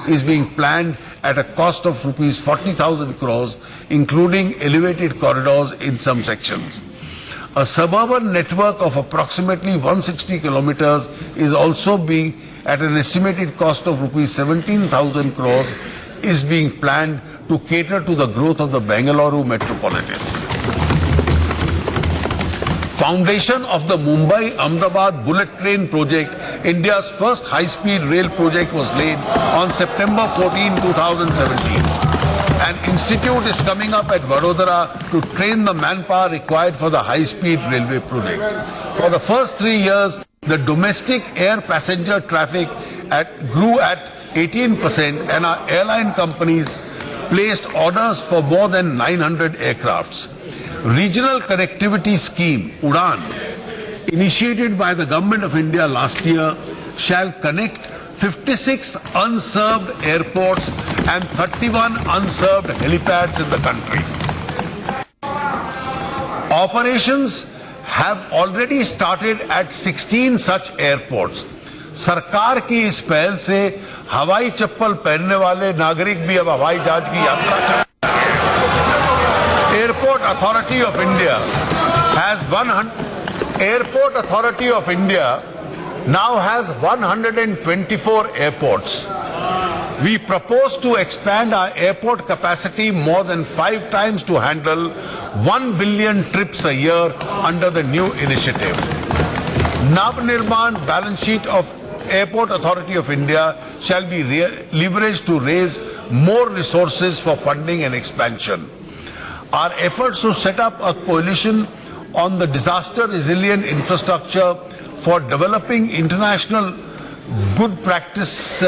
is being planned at a cost of rupees 40,000 crores, including elevated corridors in some sections. A suburban network of approximately 160 kilometers is also being, at an estimated cost of rupees 17,000 crores, is being planned to cater to the growth of the Bengaluru metropolis. Foundation of the Mumbai-Ahmedabad bullet train project, India's first high-speed rail project, was laid on September 14, 2017. An institute is coming up at Vadodara to train the manpower required for the high-speed railway project. For the first 3 years, the domestic air passenger traffic grew at 18%, and our airline companies placed orders for more than 900 aircrafts. Regional Connectivity Scheme, UDAN, initiated by the Government of India last year, shall connect 56 unserved airports and 31 unserved helipads in the country. Operations have already started at 16 such airports. सरकार की इस पहल से हवाई चप्पल पहनने वाले नागरिक भी अब हवाई जहाज की यात्रा कर Airport Authority of India now has 124 airports. We propose to expand our airport capacity more than 5 times to handle 1 billion trips a year under the new initiative. Navnirman balance sheet of Airport Authority of India shall be leveraged to raise more resources for funding and expansion. Our efforts to set up a coalition on the disaster resilient infrastructure for developing international good practice,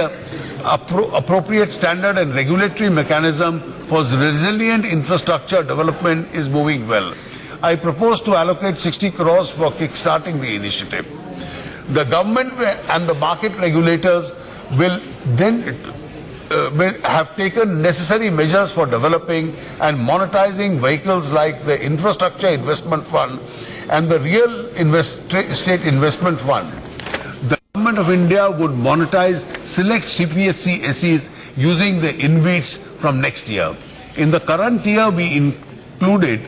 appropriate standard and regulatory mechanism for resilient infrastructure development is moving well. I propose to allocate 60 crores for kickstarting the initiative. The government and the market regulators will then have taken necessary measures for developing and monetizing vehicles like the Infrastructure Investment Fund and the Real Estate Investment Fund. The Government of India would monetize select CPSC SEs using the InvITs from next year. In the current year, we included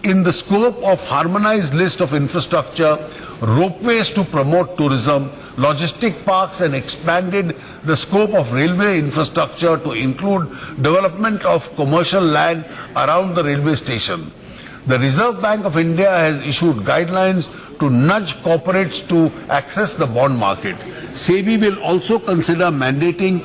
in the scope of harmonized list of infrastructure, ropeways to promote tourism, logistic parks, and expanded the scope of railway infrastructure to include development of commercial land around the railway station. The Reserve Bank of India has issued guidelines to nudge corporates to access the bond market. SEBI will also consider mandating,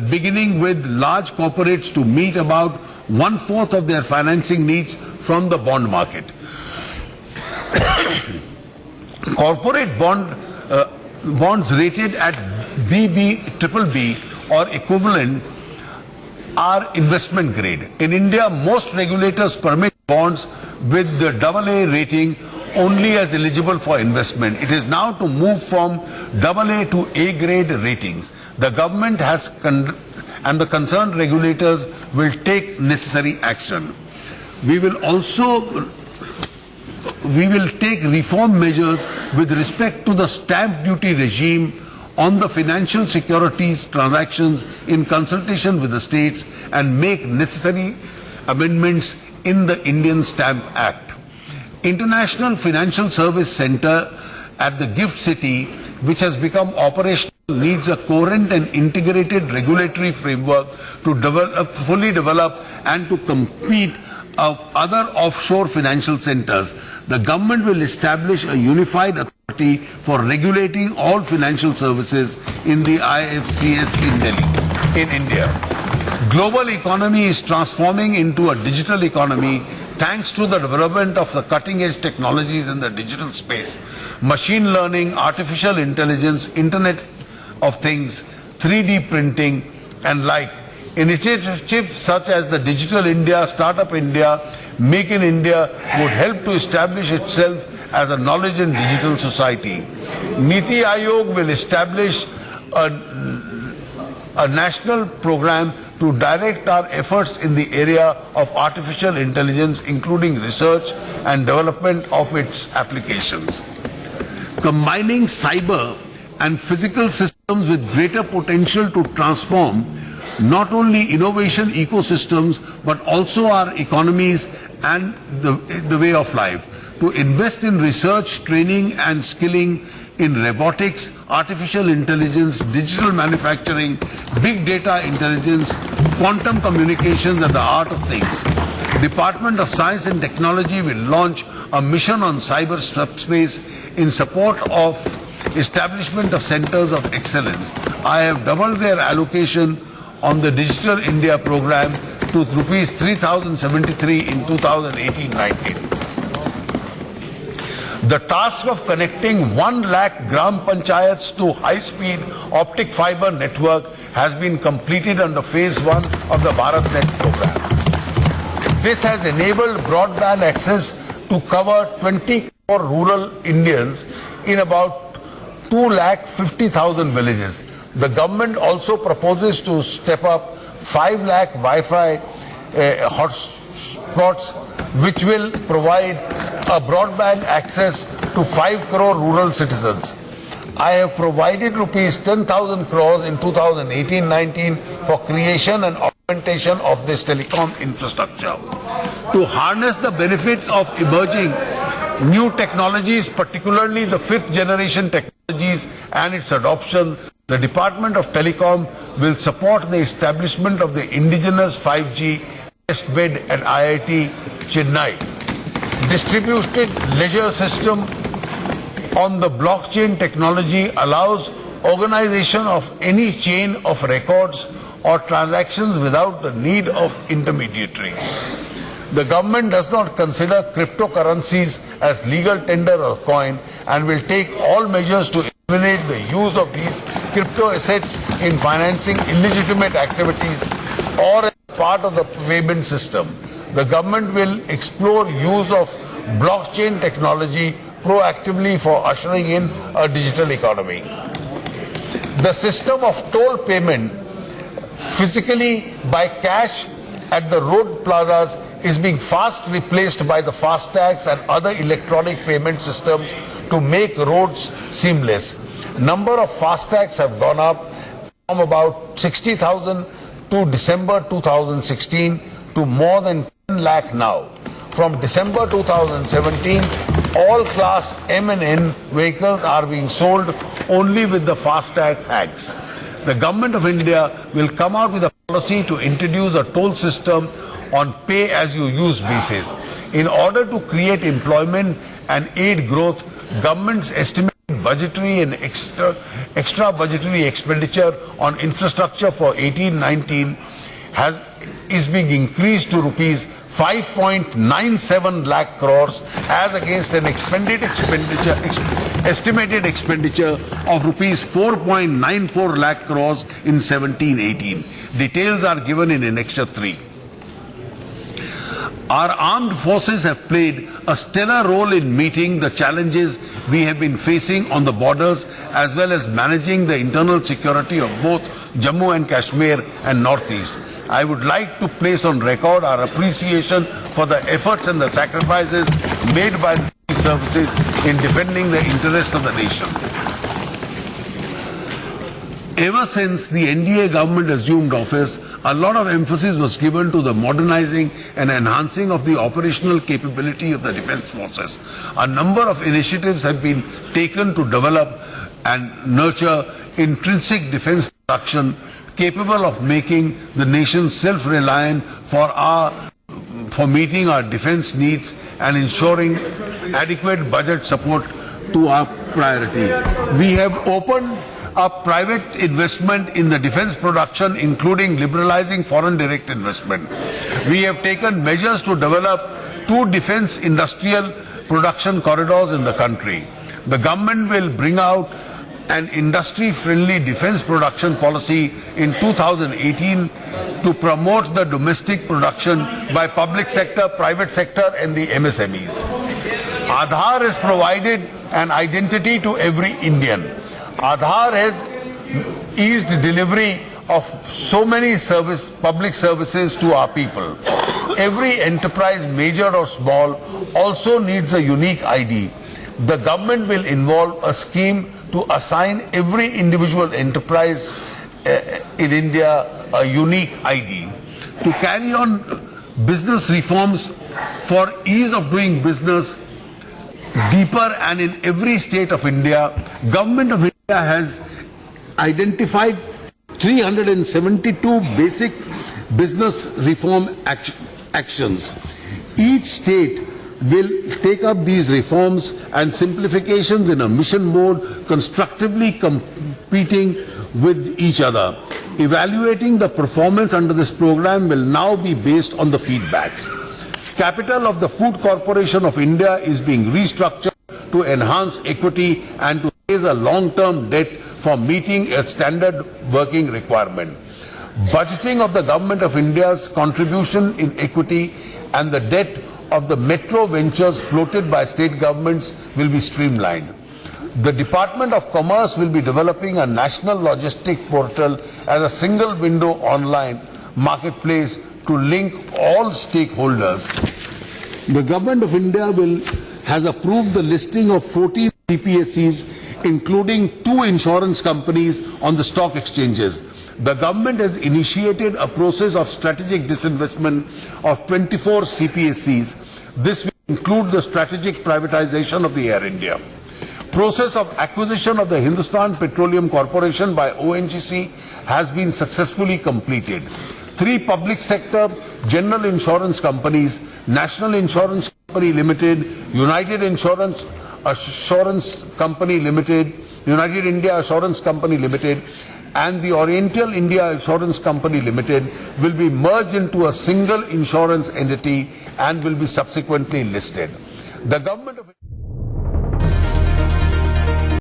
beginning with large corporates to meet about 1/4 of their financing needs from the bond market. Corporate bonds rated at BBB or equivalent are investment grade. In India, most regulators permit bonds with the AA rating only as eligible for investment. It is now to move from AA to A grade ratings. The government has and the concerned regulators will take necessary action. We will take reform measures with respect to the stamp duty regime on the financial securities transactions in consultation with the states and make necessary amendments in the Indian Stamp Act. International Financial Service Center at the GIFT City, which has become operational, needs a coherent and integrated regulatory framework to fully develop and to compete other offshore financial centers. The government will establish a unified authority for regulating all financial services in the IFCS in India. Global economy is transforming into a digital economy thanks to the development of the cutting-edge technologies in the digital space, machine learning, artificial intelligence, Internet of Things, 3D printing, and like. Initiatives such as the Digital India, Startup India, Make in India would help to establish itself as a knowledge and digital society. Niti Aayog will establish a national program to direct our efforts in the area of artificial intelligence, including research and development of its applications. Combining cyber and physical systems with greater potential to transform not only innovation ecosystems but also our economies and the way of life. To invest in research, training and skilling in robotics, artificial intelligence, digital manufacturing, big data intelligence, quantum communications and the art of things. Department of Science and Technology will launch a mission on cyber subspace in support of establishment of centers of excellence. I have doubled their allocation on the Digital India program to rupees 3,073 in 2018-19. The task of connecting 1 lakh gram panchayats to high-speed optic fiber network has been completed under phase 1 of the BharatNet program. This has enabled broadband access to cover 20 crore rural Indians in about 2,50,000 villages. The government also proposes to step up 5 lakh Wi-Fi hotspots, which will provide a broadband access to 5 crore rural citizens. I have provided rupees 10,000 crores in 2018-19 for creation and augmentation of this telecom infrastructure. To harness the benefits of emerging new technologies, particularly the 5th generation technologies and its adoption, the Department of Telecom will support the establishment of the indigenous 5G test bed at IIT Chennai. Distributed ledger system on the blockchain technology allows organization of any chain of records or transactions without the need of intermediaries. The government does not consider cryptocurrencies as legal tender or coin and will take all measures to eliminate the use of these crypto assets in financing illegitimate activities or as part of the payment system. The government will explore use of blockchain technology proactively for ushering in a digital economy. The system of toll payment physically by cash at the road plazas is being fast replaced by the FASTags and other electronic payment systems to make roads seamless. Number of FASTags have gone up from about 60,000 to December 2016 to more than 10 lakh now. From December 2017, all class M and N vehicles are being sold only with the FASTag tags. The Government of India will come out with a policy to introduce a toll system on pay-as-you-use basis. In order to create employment and aid growth, government's estimated budgetary and extra budgetary expenditure on infrastructure for 18-19 is being increased to rupees 5.97 lakh crores as against an estimated expenditure of rupees 4.94 lakh crores in 17-18. Details are given in Annexure 3. Our armed forces have played a stellar role in meeting the challenges we have been facing on the borders as well as managing the internal security of both Jammu and Kashmir and Northeast. I would like to place on record our appreciation for the efforts and the sacrifices made by the services in defending the interest of the nation. Ever since the NDA government assumed office, a lot of emphasis was given to the modernizing and enhancing of the operational capability of the defense forces. A number of initiatives have been taken to develop and nurture intrinsic defense production capable of making the nation self-reliant for meeting our defense needs and ensuring adequate budget support to our priority. We have opened up private investment in the defense production, including liberalizing foreign direct investment. We have taken measures to develop 2 defense industrial production corridors in the country. The government will bring out an industry-friendly defense production policy in 2018 to promote the domestic production by public sector, private sector and the MSMEs. Aadhaar has provided an identity to every Indian. Aadhaar has eased delivery of so many public services to our people. Every enterprise, major or small, also needs a unique ID. The government will involve a scheme to assign every individual enterprise in India a unique ID, to carry on business reforms for ease of doing business deeper and in every state of India. Government of India has identified 372 basic business reform actions. Each state will take up these reforms and simplifications in a mission mode, constructively competing with each other. Evaluating the performance under this program will now be based on the feedbacks. Capital of the Food Corporation of India is being restructured to enhance equity and to raise a long-term debt for meeting a standard working requirement. Budgeting of the Government of India's contribution in equity and the debt of the metro ventures floated by state governments will be streamlined. The Department of Commerce will be developing a national logistic portal as a single window online marketplace to link all stakeholders. The Government of India has approved the listing of 14 CPSEs, including 2 insurance companies, on the stock exchanges. The government has initiated a process of strategic disinvestment of 24 CPSEs. This will include the strategic privatization of the Air India. Process of acquisition of the Hindustan Petroleum Corporation by ONGC has been successfully completed. 3 public sector general insurance companies, National Insurance Company Limited, United Insurance Assurance Company Limited, United India Assurance Company Limited, and the Oriental India Insurance Company Limited will be merged into a single insurance entity and will be subsequently listed. The Government of